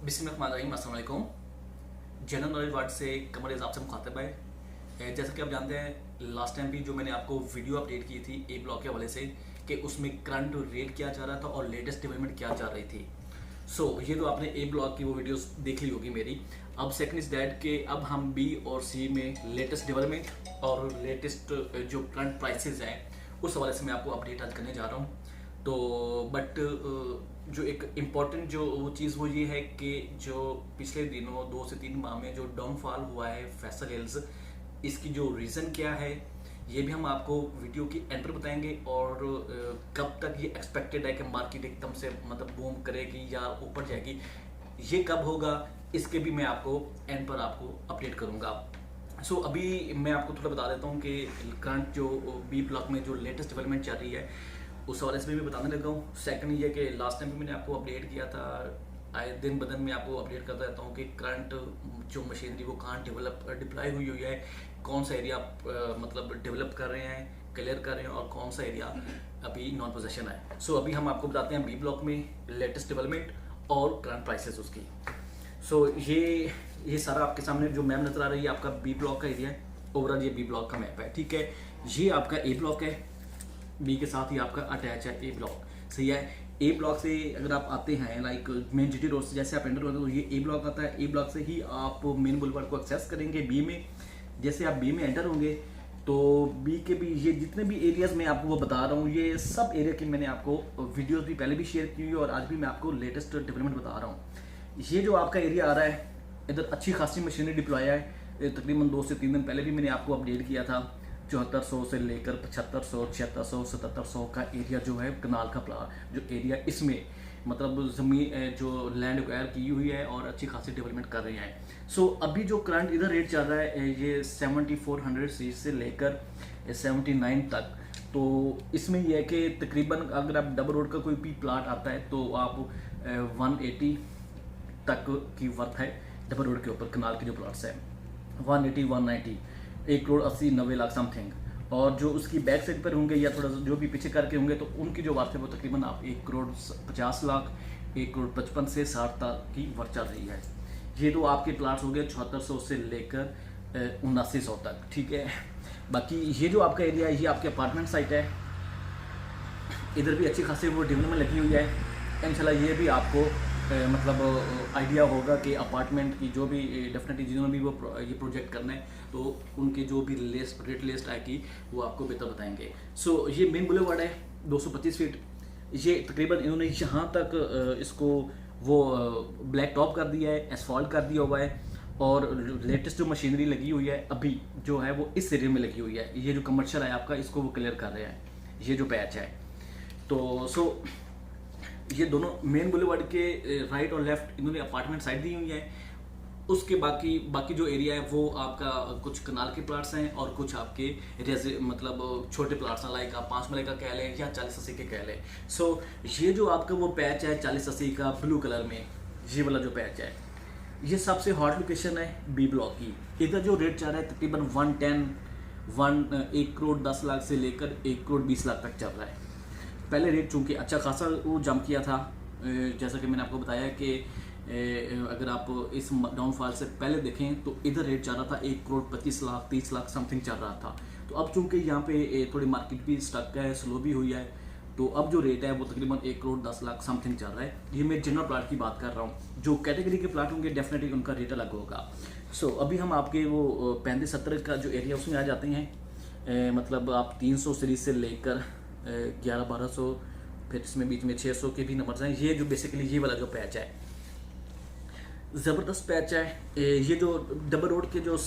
बिस्मिल्लाहिर्रहमानिर्रहीम, अस्सलाम वालेकुम। जनरल नॉलेज वर्ड से कमर एज़ आपसे मुखातब है। जैसा कि आप जानते हैं, लास्ट टाइम भी जो मैंने आपको वीडियो अपडेट की थी ए ब्लॉक के हवाले से कि उसमें करंट रेट क्या जा रहा था और लेटेस्ट डेवलपमेंट क्या जा रही थी। ये तो आपने ए ब्लॉक की वो वीडियोस देख ली होगी मेरी। अब सेकंड इज दैट कि अब हम बी और सी में लेटेस्ट डेवलपमेंट और लेटेस्ट जो करंट प्राइसेस हैं उस हवाले से मैं आपको अपडेट आज करने जा रहा हूँ। तो बट जो एक इम्पॉर्टेंट जो वो चीज़ वो ये है कि जो पिछले दिनों 2 से 3 माह में जो डाउनफॉल हुआ है फैसल हिल्स, इसकी जो रीज़न क्या है ये भी हम आपको वीडियो की एंड पर बताएंगे। और कब तक ये एक्सपेक्टेड है कि मार्केट एकदम से मतलब बूम करेगी या ऊपर जाएगी, ये कब होगा, इसके भी मैं आपको एंड पर आपको अपडेट करूंगा। अभी मैं आपको थोड़ा बता देता हूँ कि करंट जो बी ब्लॉक में जो लेटेस्ट डेवलपमेंट चल रही है उस हवाले से भी मैं बताने लगा हूँ। सेकंड ये कि लास्ट टाइम भी मैंने आपको अपडेट किया था, आए दिन बदन में आपको अपडेट करता रहता हूँ कि करंट जो मशीनरी वो कहाँ डिप्लॉय हुई है, कौन सा एरिया मतलब डेवलप कर रहे हैं, क्लियर कर रहे हैं और कौन सा एरिया अभी नॉन पोजेशन है। अभी हम आपको बताते हैं बी ब्लॉक में लेटेस्ट डेवलपमेंट और करंट प्राइसेस उसकी। ये सारा आपके सामने जो मैप नजर आ रही है आपका बी ब्लॉक का एरिया है। ओवरऑल ये बी ब्लॉक का मैप है, ठीक है। ये आपका ए ब्लॉक है, बी के साथ ही आपका अटैच है ए ब्लॉक, सही है। ए ब्लॉक से अगर आप आते हैं लाइक मेन जीटी रोड से जैसे आप एंटर होते हैं तो ये ए ब्लॉक आता है। ए ब्लॉक से ही आप मेन बुलवार्ड को एक्सेस करेंगे बी में। जैसे आप बी में एंटर होंगे तो बी के भी ये जितने भी एरियाज मैं आपको वो बता रहा हूँ, ये सब एरिया की मैंने आपको वीडियोस भी पहले भी शेयर की हुई है और आज भी मैं आपको लेटेस्ट डेवलपमेंट बता रहा हूँ। ये जो आपका एरिया आ रहा है, इधर अच्छी खासी मशीनरी डिप्लॉय है। तकरीबन 2 से 3 दिन पहले भी मैंने आपको अपडेट किया था। 7400 से लेकर 7500, 7600, 7700 का एरिया जो है कनाल का प्लाट जो एरिया, इसमें मतलब ज़मीन जो लैंड एक्वायर की हुई है और अच्छी खासी डेवलपमेंट कर रहे हैं। अभी जो करंट इधर रेट चल रहा है ये 7400 से लेकर 79 तक। तो इसमें यह है कि तकरीबन अगर आप डबल रोड का कोई भी प्लाट आता है तो आप 180 तक की वर्थ है डबल रोड के ऊपर कनाल के जो प्लाट्स हैं 180, 190, 1,80,90 लाख समथिंग। और जो उसकी बैक साइड पर होंगे या थोड़ा जो भी पीछे करके होंगे तो उनकी जो वर्थ है वो तकरीबन आप 1,50 लाख, 1,55 से 60 तक की वर्थ चल रही है। ये तो आपके प्लाट्स हो गए 7400 से लेकर 7900 तक, ठीक है। बाकी ये जो आपका एरिया है ये आपके अपार्टमेंट साइट है। इधर भी अच्छी खासी वो डेवलपमेंट लगी हुई है। इंशाल्लाह ये भी आपको मतलब आइडिया होगा कि अपार्टमेंट की जो भी डेफिनेटली जिन्होंने भी वो ये प्रोजेक्ट करना है तो उनके जो भी रेट लिस्ट आएगी वो आपको बेहतर बताएंगे। ये मेन बुलेवार्ड है 225 फीट। ये तकरीबन इन्होंने यहाँ तक इसको वो ब्लैक टॉप कर दिया है, एसफॉल्ट कर दिया हुआ है और लेटेस्ट जो मशीनरी लगी हुई है अभी जो है वो इस एरिया में लगी हुई है। ये जो कमर्शियल है आपका इसको वो क्लियर कर रहे हैं, ये जो पैच है। ये दोनों मेन बुलेवार्ड के राइट और लेफ्ट इन्होंने अपार्टमेंट साइड दी हुई है। उसके बाकी जो एरिया है वो आपका कुछ कनाल के प्लाट्स हैं और कुछ आपके मतलब छोटे प्लाट्स हैं, लाइक आप 5 मरले का कह लें या 40-80 के कह लें। ये जो आपका वो पैच है 40-80 का ब्लू कलर में, ये वाला जो पैच है ये सबसे हॉट लोकेशन है बी ब्लॉक की। इधर जो रेट चल रहा है तकरीबन 1 करोड़ 10 लाख से लेकर 1 करोड़ 20 लाख तक चल रहा है। पहले रेट चूँकि अच्छा खासा वो जंप किया था, जैसा कि मैंने आपको बताया कि अगर आप इस डाउनफॉल से पहले देखें तो इधर रेट चल रहा था 1 करोड़ 25 लाख 30 लाख समथिंग चल रहा था। तो अब चूँकि यहाँ पे थोड़ी मार्केट भी स्टक है, स्लो भी हुई है, तो अब जो रेट है वो तकरीबन 1 करोड़ 10 लाख समथिंग चल रहा है। ये मैं जनरल प्लाट की बात कर रहा हूँ। जो कैटेगरी के प्लाट होंगे डेफिनेटली उनका रेट अलग होगा। अभी हम आपके वो 35-70 का जो एरिया उसमें आ जाते हैं। मतलब आप 300 सीरीज से लेकर 1100-1200, फिर इसमें बीच में 600 के भी नंबर्स हैं। ये जो बेसिकली ये वाला जो पैच है ज़बरदस्त पैच है। ये जो डबल रोड के जो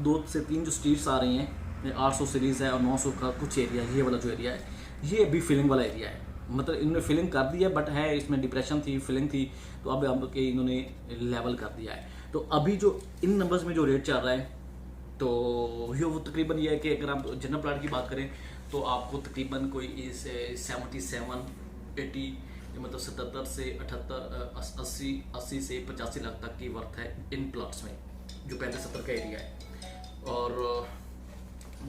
2 से 3 जो स्ट्रीट्स आ रही हैं 800 सीरीज़ है और 900 का कुछ एरिया, ये वाला जो एरिया है ये अभी फिलिंग वाला एरिया है। मतलब इन्होंने फिलिंग कर दिया बट है इसमें डिप्रेशन थी, फिलिंग थी, तो अब के इन्होंने लेवल कर दिया है। तो अभी जो इन नंबर्स में जो रेट चल रहा है तो ये वो तकरीबन ये है कि अगर आप जनरल प्लाट की बात करें तो आपको तकरीबन कोई 77-80 मतलब 77 से 78, 80 से 85 लाख तक की वर्थ है इन प्लॉट्स में जो 35-70 का एरिया है। और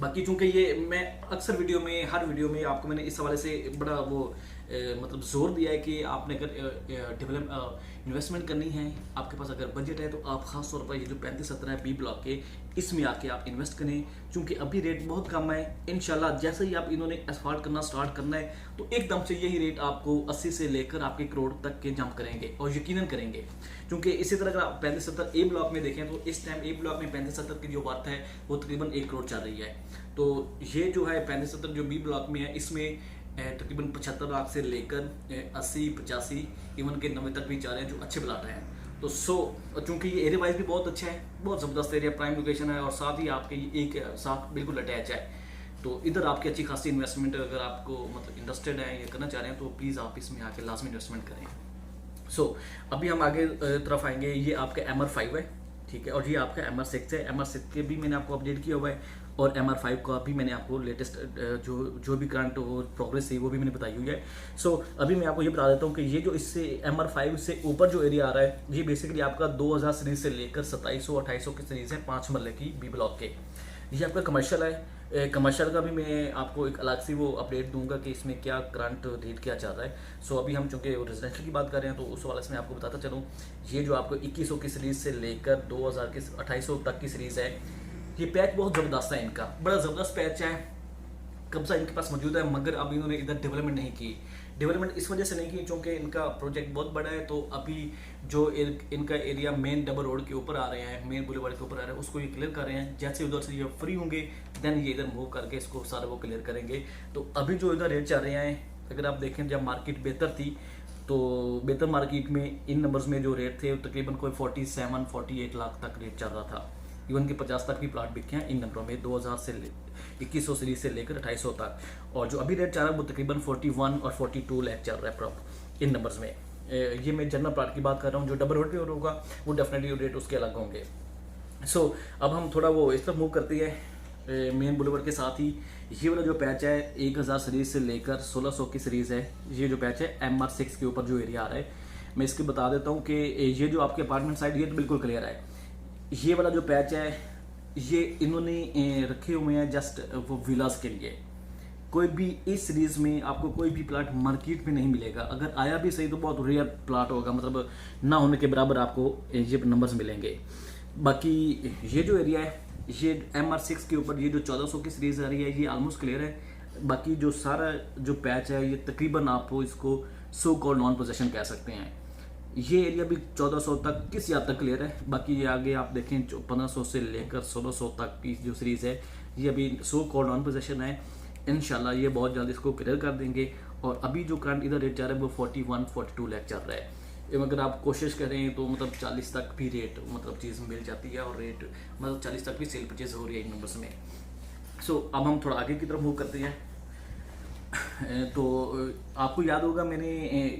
बाकी चूंकि ये मैं अक्सर वीडियो में हर वीडियो में आपको मैंने इस हवाले से बड़ा वो मतलब जोर दिया है कि आपने अगर डेवलप इन्वेस्टमेंट करनी है, आपके पास अगर बजट है, तो आप खास तौर पर ये जो 35-70 है बी ब्लॉक के, इसमें आके आप इन्वेस्ट करें, क्योंकि अभी रेट बहुत कम है। इंशाल्लाह जैसे ही आप इन्होंने एस्फाल्ट करना स्टार्ट करना है तो एकदम से यही रेट आपको 80 से लेकर आपके करोड़ तक के जंप करेंगे, और यकीनन करेंगे। क्योंकि इसी तरह अगर आप 35-70 ए ब्लॉक में देखें तो इस टाइम ए ब्लॉक में 35-70 की जो वर्थ है वो तकरीबन 1 करोड़ चल रही है। तो ये जो है 35-70 जो बी ब्लॉक में है, इसमें तकरीबन 75 लाख से लेकर 80-85 इवन के 90 तक भी जा रहे हैं जो अच्छे प्लाट हैं। तो चूँकि ये एरिया वाइज भी बहुत अच्छा है, बहुत ज़बरदस्त एरिया, प्राइम लोकेशन है, और साथ ही आपके एक साथ बिल्कुल अटैच है। तो इधर आपकी अच्छी खासी इन्वेस्टमेंट, अगर आपको मतलब इंटरेस्टेड है या करना चाह रहे हैं तो प्लीज़ आप इसमें आके लाजमी इन्वेस्टमेंट करें। अभी हम आगे तरफ आएंगे। ये आपका MR5 है, ठीक है, और ये आपका MR6 है। MR6 के भी मैंने आपको अपडेट किया हुआ है, और MR5 का भी मैंने आपको लेटेस्ट जो भी करंट और प्रोग्रेस है वो भी मैंने बताई हुई है। अभी मैं आपको ये बता देता हूँ कि ये जो इससे MR5 से ऊपर जो एरिया आ रहा है, ये बेसिकली आपका 2000 सीरीज से लेकर 2700-2800 की सीरीज है, 5 मरले की बी ब्लॉक के। ये आपका कमर्शियल है। कमर्शियल का भी मैं आपको एक अलग सी वो अपडेट दूंगा कि इसमें क्या करंट रेट क्या चल रहा है। अभी हम चूँकि रेजिडेंशियल की बात कर रहे हैं तो उस वाले से मैं आपको बताता चलूँ, ये जो आपको 2100 की सीरीज़ से लेकर 2000 की 2800 तक की सीरीज़ है, ये पैच बहुत ज़बरदस्त है, इनका बड़ा ज़बरदस्त पैच है, कब्जा इनके पास मौजूद है, मगर अब इन्होंने इधर डेवलपमेंट नहीं की। डेवलपमेंट इस वजह से नहीं की क्योंकि इनका प्रोजेक्ट बहुत बड़ा है। तो अभी जो इनका एरिया मेन डबल रोड के ऊपर आ रहे हैं, मेन बुलेवार्ड के ऊपर आ रहे हैं, उसको ये क्लियर कर रहे हैं। जैसे उधर से ये फ्री होंगे देन ये इधर मूव करके इसको सारा वो क्लियर करेंगे। तो अभी जो इधर रेट चल रहे हैं, अगर आप देखें जब मार्केट बेहतर थी तो बेहतर मार्केट में इन नंबर्स में जो रेट थे तकरीबन कोई 47-48 लाख तक रेट चल रहा था। इवन के 50 तक भी प्लाट बिके हैं इन नंबरों में, 2000 से 2100 सीरीज से लेकर 2800 तक। और जो अभी रेट चल रहा है वो तकरीबन 41 और 42 लाख चल रहा है प्रॉप इन नंबर्स में। ये मैं जनरल प्लाट की बात कर रहा हूँ। जो डबल रोड पे होगा वो डेफिनेटली रेट उसके अलग होंगे। अब हम थोड़ा वो इस तरफ मूव करते हैं मेन बुलेवार्ड के साथ ही। ये वाला जो पैच है 1000 सीरीज से लेकर 1600 की सीरीज है। ये जो पैच है MR6 के ऊपर जो एरिया आ रहा है, मैं इसके बता देता हूँ कि ये जो आपके अपार्टमेंट साइड ये तो बिल्कुल क्लियर है। ये वाला जो पैच है ये इन्होंने रखे हुए हैं जस्ट वो विलास के लिए। कोई भी इस सीरीज में आपको कोई भी प्लाट मार्केट में नहीं मिलेगा, अगर आया भी सही तो बहुत रेयर प्लाट होगा, मतलब ना होने के बराबर आपको ये नंबर्स मिलेंगे। बाकी ये जो एरिया है ये MR6 के ऊपर ये जो 1400 की सीरीज आ रही है ये ऑलमोस्ट क्लियर है। बाकी जो सारा जो पैच है ये तकरीबन आपको इसको सो कॉल्ड नॉन पोजेशन कह सकते हैं। ये एरिया भी 1400 तक किसी हद तक क्लियर है। बाकी ये आगे आप देखें 1500 से लेकर 1600 तक की जो सीरीज़ है ये अभी सो कॉल्ड नॉन पोजेशन है। इंशाल्लाह ये बहुत जल्द इसको क्लियर कर देंगे। और अभी जो करंट इधर रेट जा रहा है वो 41-42 लाख चल रहा है। अगर आप कोशिश करें तो मतलब 40 तक भी रेट मतलब चीज़ मिल जाती है, और रेट मतलब 40 तक भी सेल परचेज हो रही है इन नंबर्स में। अब हम थोड़ा आगे की तरफ मूव करते हैं। तो आपको याद होगा मैंने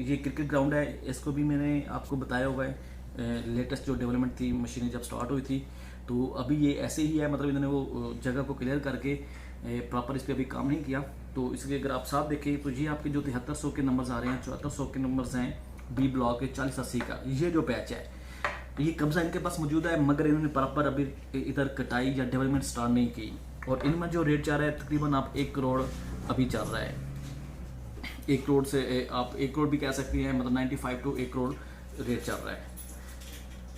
ये क्रिकेट ग्राउंड है, इसको भी मैंने आपको बताया हुआ है। लेटेस्ट जो डेवलपमेंट थी मशीनें जब स्टार्ट हुई थी तो अभी ये ऐसे ही है, मतलब इन्होंने वो जगह को क्लियर करके प्रॉपर इस पर अभी काम नहीं किया। तो इसलिए अगर आप साथ देखें तो ये आपके जो 7300 के नंबर्स आ रहे हैं, 7400 के नंबर्स हैं बी ब्लॉक के 40-80 का ये जो पैच है, ये कब्जा इनके पास मौजूद है, मगर इन्होंने प्रॉपर अभी इधर कटाई या डेवलपमेंट स्टार्ट नहीं की। और इनमें जो रेट चल रहा है तकरीबन आप 1 करोड़ अभी चल रहा है। 1 करोड़ से आप 1 करोड़ भी कह सकती हैं, मतलब 95 to 1 करोड़ रेट चल रहा है,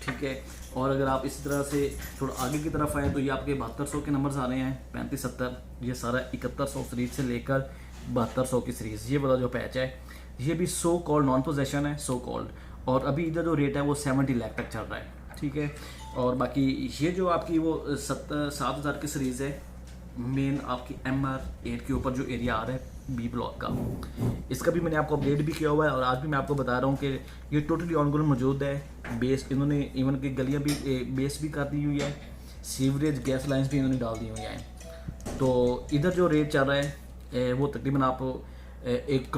ठीक है। और अगर आप इसी तरह से थोड़ा आगे की तरफ आए तो ये आपके 7200 के नंबर्स आ रहे हैं, 35-70, ये सारा 7100 सीरीज से लेकर 7200 की सीरीज़। ये वाला जो पैच है ये भी सो कॉल्ड नॉन पोजेशन है, सो कॉल्ड। और अभी इधर जो रेट है वो 70 लाख तक चल रहा है, ठीक है। और बाकी ये जो आपकी वो 7,000 की सीरीज़ है मेन आपकी MR8 के ऊपर जो एरिया आ रहा है बी ब्लॉक का, इसका भी मैंने आपको अपडेट भी किया हुआ है। और आज भी मैं आपको बता रहा हूँ कि ये टोटली ऑनगोइंग मौजूद है। बेस इन्होंने इवन की गलियाँ भी बेस भी कर दी हुई है, सीवरेज गैस लाइन्स भी इन्होंने डाल दी हुई हैं। तो इधर जो रेट चल रहा है वो तकरीबन आप 1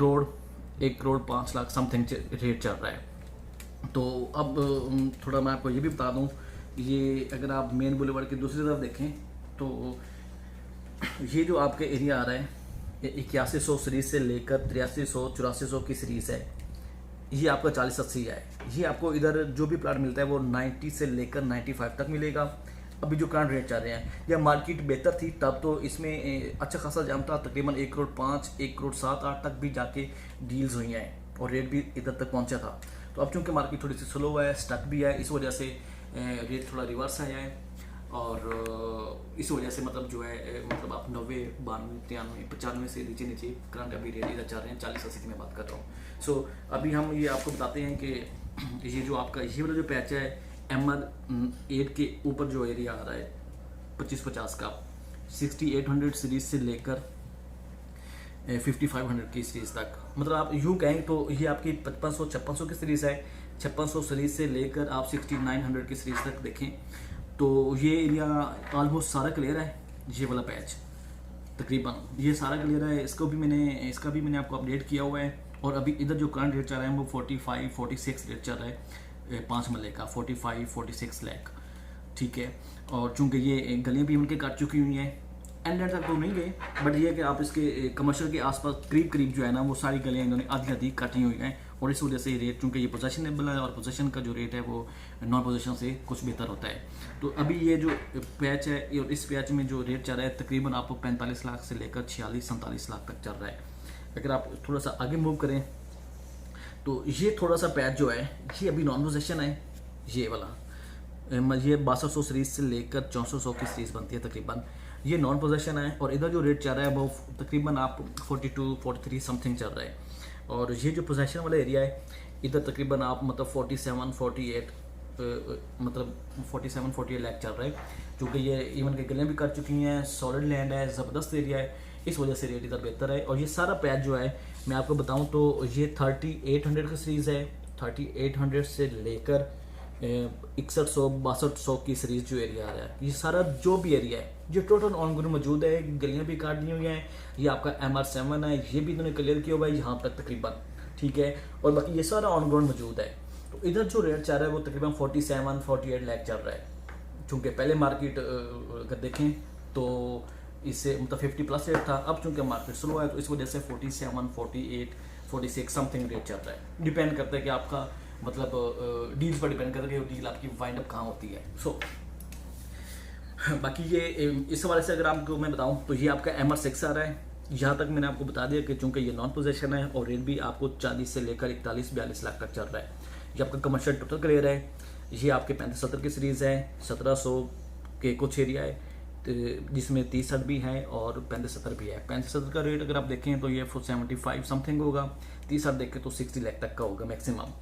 करोड़ 5 लाख समथिंग रेट चल रहा है। तो अब थोड़ा मैं आपको ये भी बता दूँ, ये अगर आप मेन बुलेवार्ड की दूसरी तरफ देखें तो ये जो आपका एरिया आ रहा है 8100 सीरीज से लेकर 8300-8400 की सीरीज़ है, ये आपका 40-80 है। ये आपको इधर जो भी प्लाट मिलता है वो 90 से लेकर 95 तक मिलेगा। अभी जो करंट रेट चल रहे हैं, जब मार्केट बेहतर थी तब तो इसमें अच्छा खासा जाम था, तकरीबन 1 करोड़ 5, 1 करोड़ 7, 8 तक भी जाके डील्स हुई हैं और रेट भी इधर तक पहुंचा था। तो अब चूंकि मार्केट थोड़ी सी स्लो है, स्टक भी है, इस वजह से रेट थोड़ा रिवर्स आया है और इस वजह से मतलब जो है मतलब आप 90, 92, 93, 95 से नीचे करंट अभी रेट इधर चल रहे हैं, 40-80 की मैं बात कर रहा हूँ। सो अभी हम ये आपको बताते हैं कि ये जो आपका ये वाला जो पैच है MR8 के ऊपर जो एरिया आ रहा है 2550 का, 6800 सीरीज से लेकर 5500 की सीरीज तक, मतलब आप यूँ कहें तो ये आपकी 5500-5600 की सीरीज है। 5600 सीरीज से लेकर आप 6900 की सीरीज तक देखें तो ये एरिया ऑलमोस्ट सारा क्लियर है। ये वाला पैच तकरीबन ये सारा क्लियर है। इसका भी मैंने आपको अपडेट किया हुआ है। और अभी इधर जो करंट रेट चल रहा है वो 45-46 रेट चल रहा है 5 मरले का, 45-46 लाख, ठीक है। और चूंकि ये गलियाँ भी उनके कट चुकी हुई हैं, एंड तक तो नहीं गए, बट ये है कि आप इसके कमर्शियल के आसपास करीब जो है ना वो सारी गलियाँ इन्होंने आधी कटी हुई हैं और इस वजह से रेट, चूँकि ये पोजेशनेबल है और पोजेशन का जो रेट है वो नॉन पोजेशन से कुछ बेहतर होता है। तो अभी ये जो पैच है और इस पैच में जो रेट चल रहा है तकरीबन आपको 45 लाख से लेकर 46-47 लाख तक चल रहा है। अगर आप थोड़ा सा आगे मूव करें तो ये थोड़ा सा पैच जो है ये अभी नॉन पोजेशन है। ये वाला ये 6200 सीरीज से लेकर 6400 की सीरीज बनती है तकरीबन, ये नॉन पोजेशन है। और इधर जो रेट चल रहा है वो तकरीबन आप 42-43 समथिंग चल रहा है। और ये जो पोजेशन वाला एरिया है इधर तकरीबन आप मतलब 47-48 मतलब 47-48 लाख चल रहा है, क्योंकि ये इवन के गलियाँ भी कर चुकी हैं, सॉलिड लैंड है, ज़बरदस्त एरिया है, इस वजह से रेट इधर बेहतर है। और ये सारा पैच जो है मैं आपको बताऊं तो ये 3800 की सीरीज़ है। 3800 से लेकर 6100-6200 की सीरीज़ जो एरिया आ रहा है, ये सारा जो भी एरिया है ये टोटल ऑन ग्राउंड मौजूद है। गलियाँ भी काट दी हुई हैं। ये आपका MR7 है, ये भी इन्होंने क्लियर किया हुआ है यहाँ तक तकरीबन, ठीक है। और बाकी ये सारा ऑन ग्राउंड मौजूद है। तो इधर जो रेट चल रहा है वो तकरीबन 47-48 लाख चल रहा है, चूँकि पहले मार्केट अगर देखें तो इससे मतलब 50+ रेट था। अब चूँकि मार्केट स्लो है तो इस वजह से 47-48-46 समथिंग रेट चल रहा है। डिपेंड करता है कि आपका मतलब डील्स पर डिपेंड करता है कि डील आपकी वाइंड अप कहाँ होती है। सो बाकी ये इस हवाले से अगर आपको मैं बताऊं तो ये आपका MR6 आ रहा है। यहाँ तक मैंने आपको बता दिया कि चूँकि ये नॉन पोजेशन है और रेट भी आपको 40 से लेकर 41-42 लाख तक चल रहा है। ये आपका कमर्शियल टोटल क्लियर है। ये आपके 35-70 की सीरीज़ है, 1700 के कुछ एरिया है जिसमें 30-60 भी है और 35-70 भी है। 35-70 का रेट अगर आप देखें तो ये 75 समथिंग होगा, 30-60 देखें तो 60 लाख तक का होगा मैक्सिमम।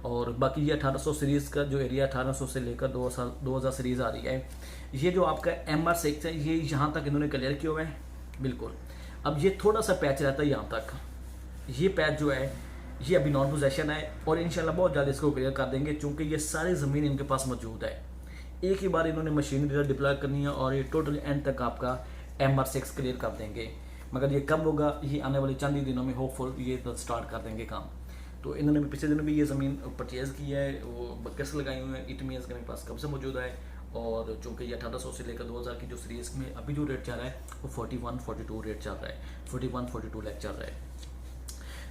और बाकी ये 1800 सीरीज़ का जो एरिया 1800 से लेकर 2000 सीरीज़ आ रही है। ये जो आपका MR6 है ये यहाँ तक इन्होंने क्लियर किया हुआ है बिल्कुल। अब ये थोड़ा सा पैच रहता है यहाँ तक, ये पैच जो है ये अभी नॉन पोजेशन है और इंशाल्लाह बहुत जल्द इसको क्लियर कर देंगे, क्योंकि ये सारी ज़मीन इनके पास मौजूद है। एक ही बार इन्होंने मशीनरी डिप्लॉय करनी है और ये टोटल एंड तक आपका MR6 क्लियर कर देंगे। मगर ये कब होगा, ये आने वाले चंद ही दिनों में होपफुल ये तो स्टार्ट कर देंगे काम। तो इन्होंने पिछले दिनों भी ये ज़मीन परचेज़ की है, वो बकेट्स लगाई हुई हैं, इट मीन्स के मेरे पास कब से मौजूद है। और चूँकि ये 1800 से लेकर 2000 की जो सीरीज़ में अभी जो रेट चल रहा है वो 41-42 रेट चल रहा है, 41-42 लाख चल रहा है।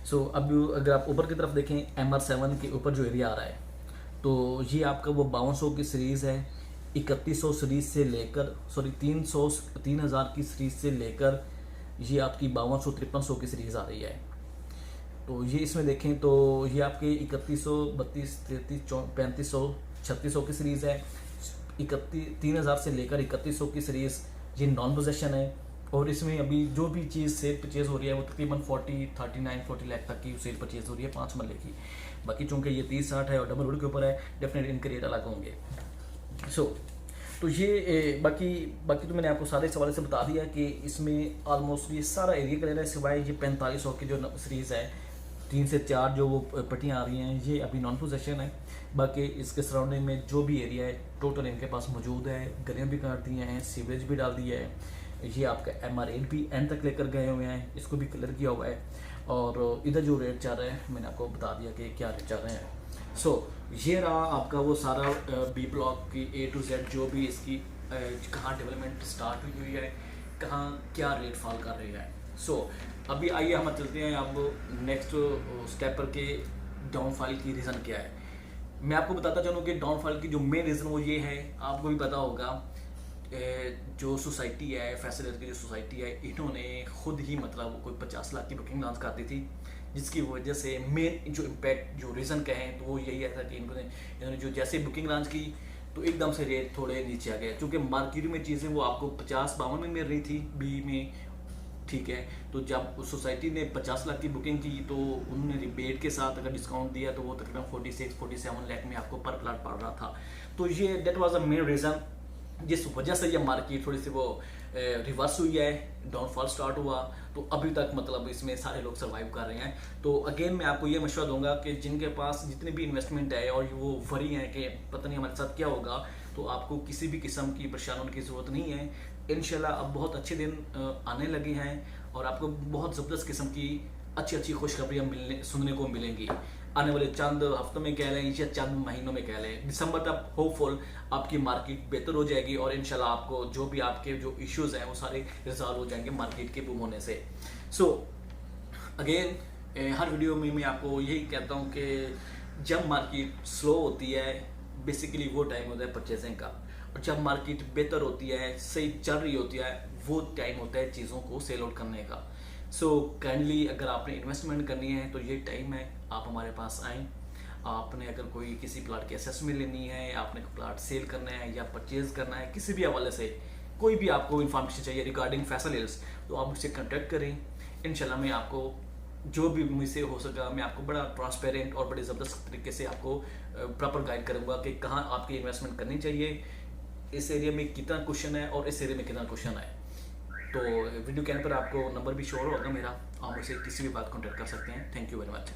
सो अब अगर आप ऊपर की तरफ देखें MR7 के ऊपर जो एरिया आ रहा है तो ये आपका वो 5200 की सीरीज़ है, 3100 सीरीज़ से लेकर 3000 की सीरीज़ से लेकर ये आपकी 5200-5300 की सीरीज़ आ रही है। तो ये इसमें देखें तो ये आपके 3100, 32, 33, 3500, 3600 की सीरीज़ है। 3000 से लेकर 3100 की सीरीज़ ये नॉन पोजेशन है। और इसमें अभी जो भी चीज़ सेल परचेज़ हो रही है वो तकरीबन 40 लाख तक की सेल परचेज़ हो रही है 5 मरले की। बाकी चूँकि ये 30-60 है और डबल रोड के ऊपर है, डेफिनेटली इनके रेट अलग होंगे। तो ये बाकी तो मैंने आपको सारे सवाल से बता दिया कि इसमें ऑलमोस्ट ये सारा एरिया क्लियर है, सिवाय ये 4500 की जो सीरीज़ है 3 से 4 जो वो पट्टियाँ आ रही हैं ये अभी नॉन पोजेशन है। बाकी इसके सराउंडिंग में जो भी एरिया है टोटल इनके पास मौजूद है, गलियाँ भी काट दी हैं, सीवरेज भी डाल दिया है। ये आपका MR8 भी एंड तक लेकर गए हुए हैं, इसको भी क्लियर किया हुआ है। और इधर जो रेट चल रहा है मैंने आपको बता दिया कि क्या रेट चल रहे हैं। ये रहा आपका वो सारा B ब्लॉक की A to Z जो भी इसकी कहाँ डेवलपमेंट स्टार्ट हुई है, कहाँ क्या रेट फॉल कर रही है। अभी आइए हम चलते हैं अब नेक्स्ट स्टेप पर के डाउनफॉल की रीज़न क्या है। मैं आपको बताता चलूँ कि डाउनफॉल की जो मेन रीज़न वो ये है, आपको भी पता होगा जो सोसाइटी है, फैसल की जो सोसाइटी है, इन्होंने खुद ही मतलब कोई 50 लाख की बुकिंग लॉन्च कर दी थी, जिसकी वजह से मेन जो इम्पैक्ट जो रीज़न कहें तो वो यही था कि इन्होंने जो जैसे बुकिंग लॉन्च की तो एकदम से रेट थोड़े नीचे आ गए, क्योंकि मार्केट में चीज़ें वो आपको 50-52 में मिल रही थी बी में, ठीक है। तो जब उस सोसाइटी ने 50 लाख की बुकिंग की तो उन्होंने रिबेट के साथ अगर डिस्काउंट दिया तो वो तकरीबन 46-47 लाख में आपको पर प्लाट पड़ रहा था। तो ये that was the main reason जिस वजह से ये मार्केट थोड़ी सी वो रिवर्स हुई है, डाउनफॉल स्टार्ट हुआ। तो अभी तक मतलब इसमें सारे लोग सर्वाइव कर रहे हैं। तो अगेन मैं आपको ये मशवरा दूंगा कि जिनके पास जितनी भी इन्वेस्टमेंट है और वो वरी हैं कि पता नहीं हमारे साथ क्या होगा, तो आपको किसी भी किस्म की परेशान होने की ज़रूरत नहीं है। इंशाल्लाह अब बहुत अच्छे दिन आने लगे हैं और आपको बहुत ज़बरदस्त किस्म की अच्छी खुशखबरियाँ सुनने को मिलेंगी आने वाले चंद हफ्तों में कह लें या चंद महीनों में कह लें। दिसंबर तक होपफुल आपकी मार्केट बेहतर हो जाएगी और इंशाल्लाह आपको जो भी आपके जो इश्यूज हैं वो सारे रिजॉल्व हो जाएंगे मार्केट के बूम होने से। सो अगेन हर वीडियो में मैं आपको यही कहता हूँ कि जब मार्केट स्लो होती है बेसिकली वो टाइम होता है परचेजिंग का, और जब मार्केट बेहतर होती है, सही चल रही होती है, वो टाइम होता है चीज़ों को सेल आउट करने का। सो काइंडली अगर आपने इन्वेस्टमेंट करनी है तो ये टाइम है, आप हमारे पास आएँ। आपने अगर कोई किसी प्लाट की असेसमेंट लेनी है, आपने प्लाट सेल करना है या परचेज करना है, किसी भी हवाले से कोई भी आपको इन्फॉर्मेशन चाहिए रिगार्डिंग फैसल हिल्स, तो आप मुझसे कॉन्टैक्ट करें। इंशाल्लाह मैं आपको जो भी मुझसे हो सका मैं आपको बड़ा ट्रांसपेरेंट और बड़े ज़बरदस्त तरीके से आपको प्रॉपर गाइड करूँगा कि कहाँ आपकी इन्वेस्टमेंट करनी चाहिए, इस एरिया में कितना क्वेश्चन है और इस एरिया में कितना क्वेश्चन है। तो वीडियो के एंड पर आपको नंबर भी शो होगा मेरा, आप मुझसे किसी भी बात कॉन्टैक्ट कर सकते हैं। Thank you very much.